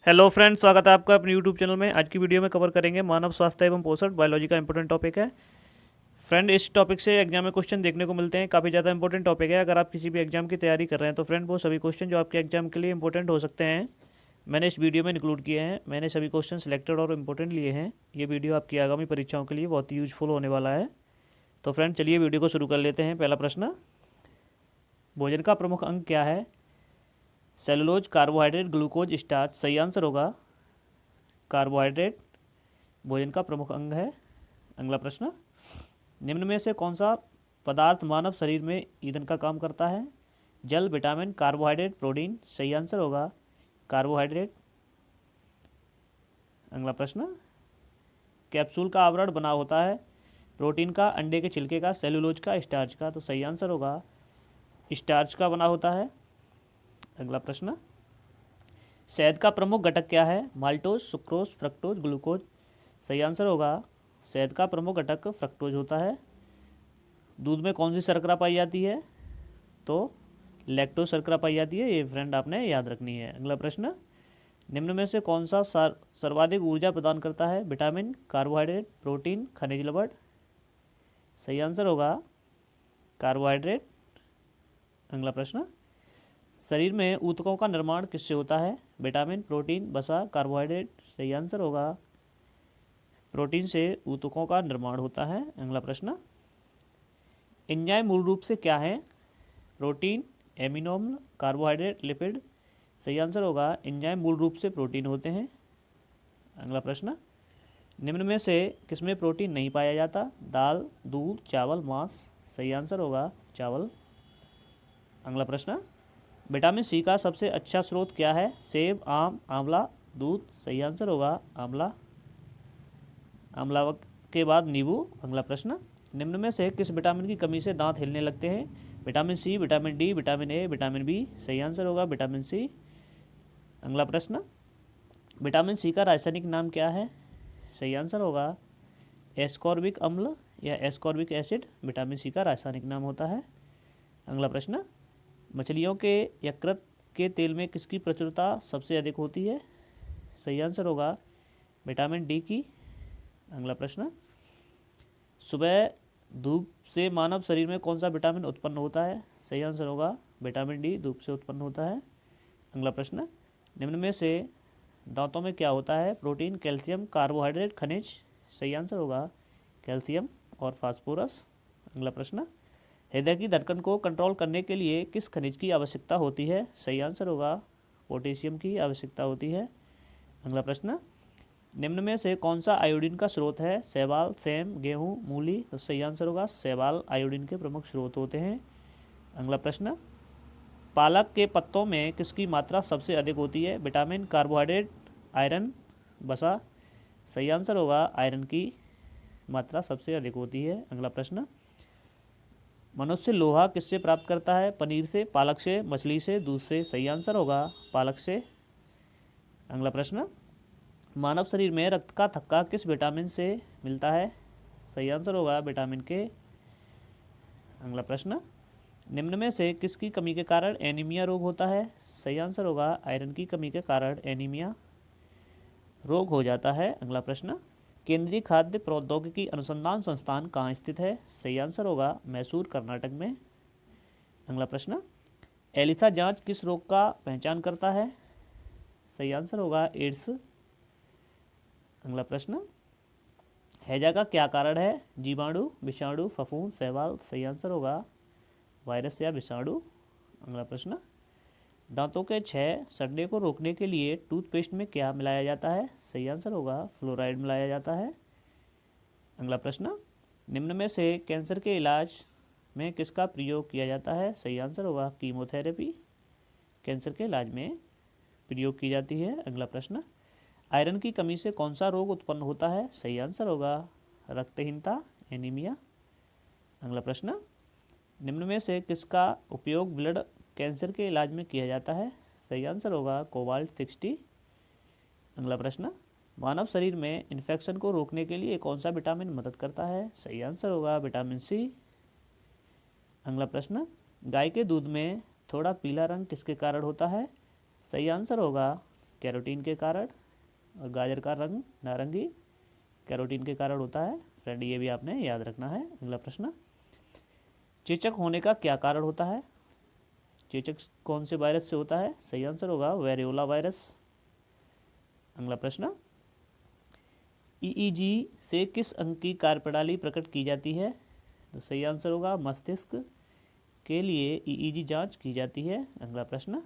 Hello friends, स्वागत है आपका अपने यूट्यूब चैनल में। आज की वीडियो में कवर करेंगे मानव स्वास्थ्य एवं पोषण, बायोलॉजी का इंपॉर्टेंट टॉपिक है। फ्रेंड, इस टॉपिक से एग्जाम में क्वेश्चन देखने को मिलते हैं, काफ़ी ज़्यादा इंपॉर्टेंट टॉपिक है। अगर आप किसी भी एग्जाम की तैयारी कर रहे हैं तो फ्रेंड वो सभी क्वेश्चन जो आपके एग्जाम के लिए इंपॉर्टेंट हो सकते हैं मैंने इस वीडियो में इंक्लूड किए हैं। मैंने सभी क्वेश्चन सिलेक्टेड और इंपॉर्टेंट लिए हैं। ये वीडियो आपकी आगामी परीक्षाओं के लिए बहुत ही यूजफुल होने वाला है। तो फ्रेंड चलिए वीडियो को शुरू कर लेते हैं। पहला प्रश्न, भोजन का प्रमुख अंग क्या है? Cellulose, carbohydrate, glucose, starch. सही आंसर होगा कार्बोहाइड्रेट भोजन का प्रमुख अंग है। अगला प्रश्न, निम्न में से कौन सा पदार्थ मानव शरीर में ईंधन का काम करता है? जल, विटामिन, कार्बोहाइड्रेट, प्रोटीन। सही आंसर होगा कार्बोहाइड्रेट। अगला प्रश्न, कैप्सूल का आवरण बना होता है प्रोटीन का, अंडे के छिलके का, सेलुलोज का, स्टार्च का। तो सही आंसर होगा स्टार्च का बना होता है। अगला प्रश्न, शहद का प्रमुख घटक क्या है? Maltose, sucrose, fructose, glucose. सही आंसर होगा शहद का प्रमुख घटक फ्रक्टोज होता है। दूध में कौन सी शर्करा पाई जाती है? तो लैक्टोज शर्करा पाई जाती है। ये फ्रेंड आपने याद रखनी है। अगला प्रश्न, निम्न में से कौन सा सर्वाधिक ऊर्जा प्रदान करता है? विटामिन, कार्बोहाइड्रेट, प्रोटीन, खनिज लवण। सही आंसर होगा कार्बोहाइड्रेट। अगला प्रश्न, शरीर में ऊतकों का निर्माण किससे होता है? विटामिन, प्रोटीन, वसा, कार्बोहाइड्रेट। सही आंसर होगा प्रोटीन से ऊतकों का निर्माण होता है। अगला प्रश्न, एंजाइम मूल रूप से क्या है? प्रोटीन, एमिनो अम्ल, कार्बोहाइड्रेट, लिपिड। सही आंसर होगा एंजाइम मूल रूप से प्रोटीन होते हैं। अगला प्रश्न, निम्न में से किसमें प्रोटीन नहीं पाया जाता? दाल, दूध, चावल, मांस। सही आंसर होगा चावल। अगला प्रश्न, विटामिन सी का सबसे अच्छा स्रोत क्या है? सेब, आम, आंवला, दूध। सही आंसर होगा आंवला। आंवला के बाद नींबू। अगला प्रश्न, निम्न में से किस विटामिन की कमी से दांत हिलने लगते हैं? Vitamin C, vitamin D, vitamin A, vitamin B. सही आंसर होगा विटामिन सी। अगला प्रश्न, विटामिन सी का रासायनिक नाम क्या है? सही आंसर होगा एस्कॉर्बिक अम्ल या एस्कॉर्बिक एसिड विटामिन सी का रासायनिक नाम होता है। अगला प्रश्न, मछलियों के यकृत के तेल में किसकी प्रचुरता सबसे अधिक होती है? सही आंसर होगा विटामिन डी की। अगला प्रश्न, सुबह धूप से मानव शरीर में कौन सा विटामिन उत्पन्न होता है? सही आंसर होगा विटामिन डी धूप से उत्पन्न होता है। अगला प्रश्न, निम्न में से दांतों में क्या होता है? प्रोटीन, कैल्शियम, कार्बोहाइड्रेट, खनिज। सही आंसर होगा कैल्शियम और फास्फोरस। अगला प्रश्न, हृदय की धड़कन को कंट्रोल करने के लिए किस खनिज की आवश्यकता होती है? सही आंसर होगा पोटेशियम की आवश्यकता होती है। अगला प्रश्न, निम्न में से कौन सा आयोडीन का स्रोत है? शैवाल, सेम, गेहूं, मूली। तो सही आंसर होगा शैवाल आयोडीन के प्रमुख स्रोत होते हैं। अगला प्रश्न, पालक के पत्तों में किसकी मात्रा सबसे अधिक होती है? विटामिन, कार्बोहाइड्रेट, आयरन, वसा। सही आंसर होगा आयरन की मात्रा सबसे अधिक होती है। अगला प्रश्न, मनुष्य लोहा किससे प्राप्त करता है? पनीर से, पालक से, मछली से, दूध से। सही आंसर होगा पालक से। अगला प्रश्न, मानव शरीर में रक्त का थक्का किस विटामिन से मिलता है? सही आंसर होगा विटामिन के। अगला प्रश्न, निम्न में से किसकी कमी के कारण एनीमिया रोग होता है? सही आंसर होगा आयरन की कमी के कारण एनीमिया रोग हो जाता है। अगला प्रश्न, केंद्रीय खाद्य प्रौद्योगिकी अनुसंधान संस्थान कहाँ स्थित है? सही आंसर होगा मैसूर, कर्नाटक में। अगला प्रश्न, एलिसा जांच किस रोग का पहचान करता है? सही आंसर होगा एड्स। अगला प्रश्न, हैजा का क्या कारण है? जीवाणु, विषाणु, फफूंद, शैवाल। सही आंसर होगा वायरस या विषाणु। अगला प्रश्न, दांतों के क्षय सड़ने को रोकने के लिए टूथपेस्ट में क्या मिलाया जाता है? सही आंसर होगा फ्लोराइड मिलाया जाता है। अगला प्रश्न, निम्न में से कैंसर के इलाज में किसका प्रयोग किया जाता है? सही आंसर होगा कीमोथेरेपी कैंसर के इलाज में प्रयोग की जाती है। अगला प्रश्न, आयरन की कमी से कौन सा रोग उत्पन्न होता है? सही आंसर होगा रक्तहीनता, एनीमिया। अगला प्रश्न, निम्न में से किसका उपयोग ब्लड कैंसर के इलाज में किया जाता है? सही आंसर होगा कोबाल्ट 60। अगला प्रश्न, मानव शरीर में इन्फेक्शन को रोकने के लिए कौन सा विटामिन मदद करता है? सही आंसर होगा विटामिन सी। अगला प्रश्न, गाय के दूध में थोड़ा पीला रंग किसके कारण होता है? सही आंसर होगा कैरोटीन के कारण, और गाजर का रंग नारंगी कैरोटीन के कारण होता है। फ्रेंड ये भी आपने याद रखना है। अगला प्रश्न, चेचक होने का क्या कारण होता है? चेचक कौन से वायरस से होता है? सही आंसर होगा वेरियोला वायरस। अगला प्रश्न, ईईजी से किस अंग की कार्यप्रणाली प्रकट की जाती है? तो सही आंसर होगा मस्तिष्क के लिए ईईजी जांच की जाती है। अगला प्रश्न,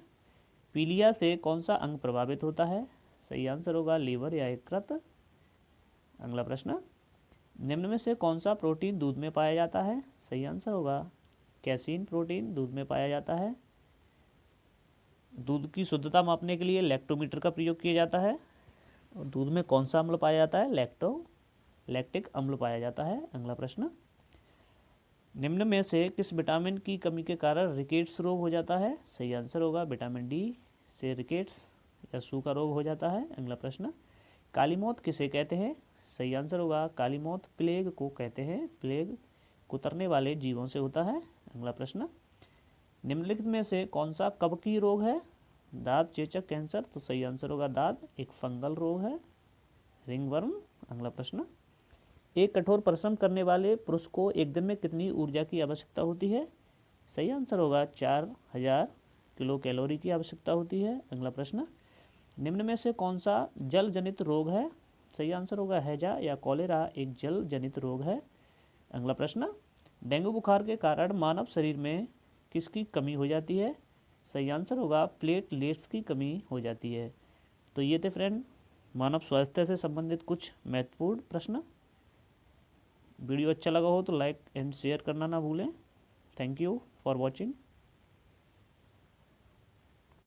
पीलिया से कौन सा अंग प्रभावित होता है? सही आंसर होगा लीवर या यकृत। अगला प्रश्न, निम्न में से कौन सा प्रोटीन दूध में पाया जाता है? सही आंसर होगा कैसीन प्रोटीन दूध में पाया जाता है। दूध की शुद्धता मापने के लिए लैक्टोमीटर का प्रयोग किया जाता है। और दूध में कौन सा अम्ल पाया जाता है? लैक्टिक अम्ल पाया जाता है। अगला प्रश्न, निम्न में से किस विटामिन की कमी के कारण रिकेट्स रोग हो जाता है? सही आंसर होगा विटामिन डी से रिकेट्स या सूखा रोग हो जाता है। अगला प्रश्न, काली मौत किसे कहते हैं? सही आंसर होगा काली मौत प्लेग को कहते हैं। प्लेग कुतरने वाले जीवों से होता है। अगला प्रश्न, निम्नलिखित में से कौन सा कवकीय रोग है? दांत चेचक कैंसर। तो सही आंसर होगा दांत एक फंगल रोग है, रिंगवर्म। अगला प्रश्न, एक कठोर परिश्रम करने वाले पुरुष को एक दिन में कितनी ऊर्जा की आवश्यकता होती है? सही आंसर होगा 4000 किलो कैलोरी की आवश्यकता होती है। अगला प्रश्न, निम्न में से कौन सा जल जनित रोग है? सही आंसर होगा हैजा या कॉलेरा एक जल जनित रोग है। अगला प्रश्न, डेंगू बुखार के कारण मानव शरीर में किसकी कमी हो जाती है? सही आंसर होगा प्लेटलेट्स की कमी हो जाती है। तो ये थे फ्रेंड मानव स्वास्थ्य से संबंधित कुछ महत्वपूर्ण प्रश्न। वीडियो अच्छा लगा हो तो लाइक एंड शेयर करना ना भूलें। Thank you for watching.